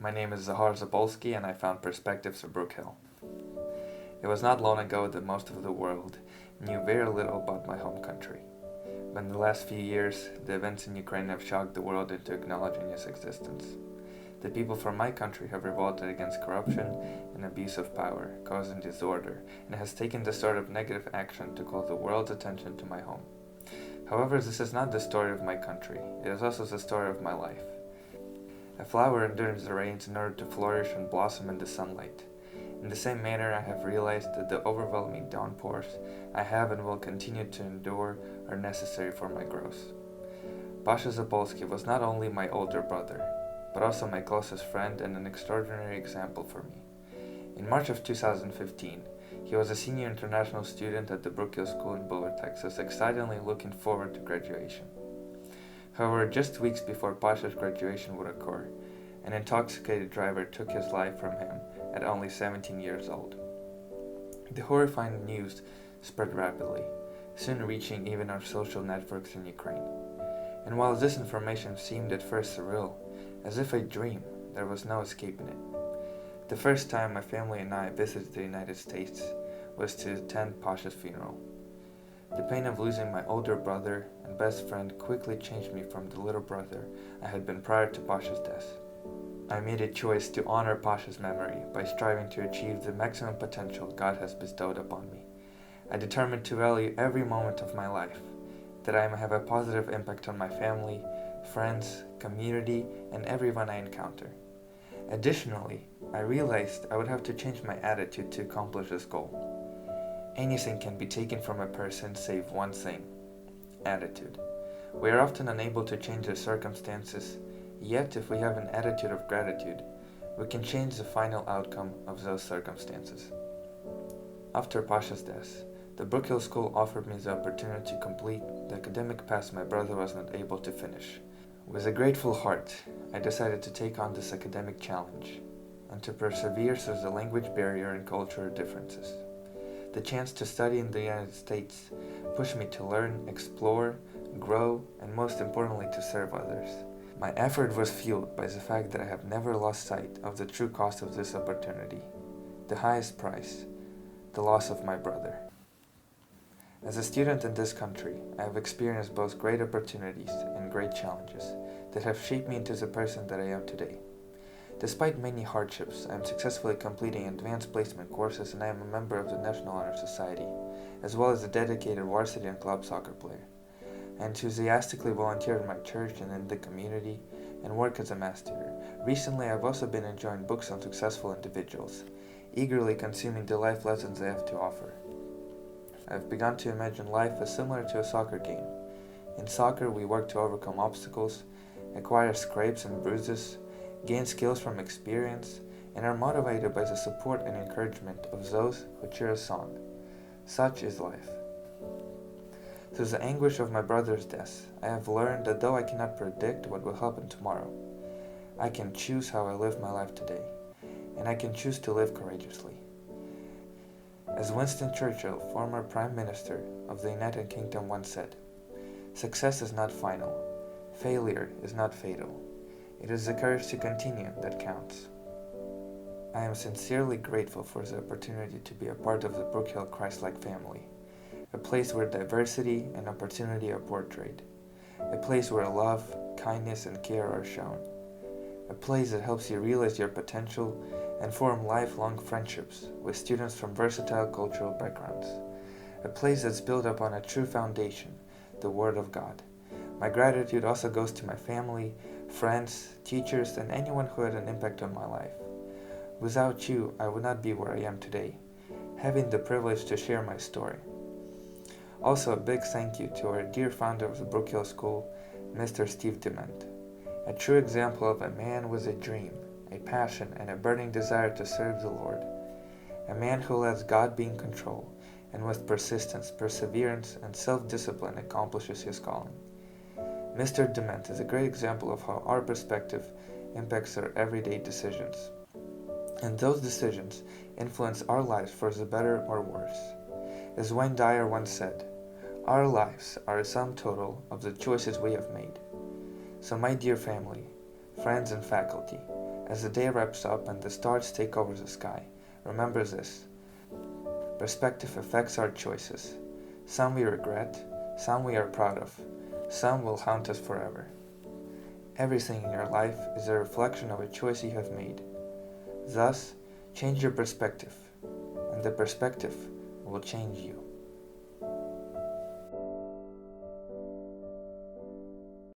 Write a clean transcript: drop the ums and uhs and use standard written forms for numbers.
My name is Zahar Zapolsky, and I found Perspectives of Brook Hill. It was not long ago that most of the world knew very little about my home country. But in the last few years, the events in Ukraine have shocked the world into acknowledging its existence. The people from my country have revolted against corruption and abuse of power, causing disorder, and has taken the sort of negative action to call the world's attention to my home. However, this is not the story of my country, it is also the story of my life. A flower endures the rains in order to flourish and blossom in the sunlight. In the same manner, I have realized that the overwhelming downpours I have and will continue to endure are necessary for my growth. Pasha Zapolsky was not only my older brother, but also my closest friend and an extraordinary example for me. In March of 2015, he was a senior international student at the Brook Hill School in Boulder, Texas, excitedly looking forward to graduation. However, just weeks before Pasha's graduation would occur, an intoxicated driver took his life from him at only 17 years old. The horrifying news spread rapidly, soon reaching even our social networks in Ukraine. And while this information seemed at first surreal, as if a dream, there was no escaping it. The first time my family and I visited the United States was to attend Pasha's funeral. The pain of losing my older brother and best friend quickly changed me from the little brother I had been prior to Pasha's death. I made a choice to honor Pasha's memory by striving to achieve the maximum potential God has bestowed upon me. I determined to value every moment of my life, that I may have a positive impact on my family, friends, community, and everyone I encounter. Additionally, I realized I would have to change my attitude to accomplish this goal. Anything can be taken from a person save one thing: attitude. We are often unable to change our circumstances, yet if we have an attitude of gratitude, we can change the final outcome of those circumstances. After Pasha's death, the Brook Hill School offered me the opportunity to complete the academic path my brother was not able to finish. With a grateful heart, I decided to take on this academic challenge and to persevere through the language barrier and cultural differences. The chance to study in the United States pushed me to learn, explore, grow, and most importantly to serve others. My effort was fueled by the fact that I have never lost sight of the true cost of this opportunity, the highest price, the loss of my brother. As a student in this country, I have experienced both great opportunities and great challenges that have shaped me into the person that I am today. Despite many hardships, I am successfully completing advanced placement courses and I am a member of the National Honor Society, as well as a dedicated varsity and club soccer player. I enthusiastically volunteer in my church and in the community and work as a mass tutor. Recently, I have also been enjoying books on successful individuals, eagerly consuming the life lessons they have to offer. I have begun to imagine life as similar to a soccer game. In soccer, we work to overcome obstacles, acquire scrapes and bruises, gain skills from experience, and are motivated by the support and encouragement of those who cheer us on. Such is life. Through the anguish of my brother's death, I have learned that though I cannot predict what will happen tomorrow, I can choose how I live my life today, and I can choose to live courageously. As Winston Churchill, former Prime Minister of the United Kingdom, once said, "Success is not final. Failure is not fatal. It is the courage to continue that counts." I am sincerely grateful for the opportunity to be a part of the Brook Hill Christ-like family, a place where diversity and opportunity are portrayed, a place where love, kindness, and care are shown, a place that helps you realize your potential and form lifelong friendships with students from versatile cultural backgrounds, a place that's built upon a true foundation, the Word of God. My gratitude also goes to my family, friends, teachers, and anyone who had an impact on my life. Without you, I would not be where I am today, having the privilege to share my story. Also, a big thank you to our dear founder of the Brook Hill School, Mr. Steve Dement, a true example of a man with a dream, a passion, and a burning desire to serve the Lord, a man who lets God be in control, and with persistence, perseverance, and self-discipline accomplishes his calling. Mr. Dement is a great example of how our perspective impacts our everyday decisions, and those decisions influence our lives for the better or worse. As Wayne Dyer once said, "Our lives are a sum total of the choices we have made." So my dear family, friends and faculty, As the day wraps up and the stars take over the sky, remember this. Perspective affects our choices. Some we regret, some we are proud of, some will haunt us forever. Everything in your life is a reflection of a choice you have made. Thus, change your perspective, and the perspective will change you.